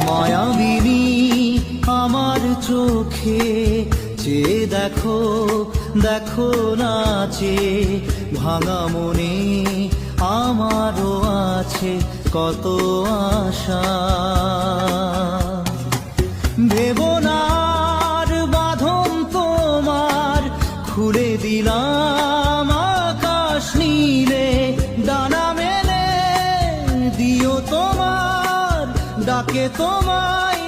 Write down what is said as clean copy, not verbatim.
মায়াবিনী আমার চোখে চেয়ে দেখো, দেখো নাচে ভাঙা মনে আমারও আছে কত আশা। ভেবনার বাঁধন তোমার খুলে দিলাম আকাশ নীলে, ডানা মেলে দিও তোমার ডাকে তোমায়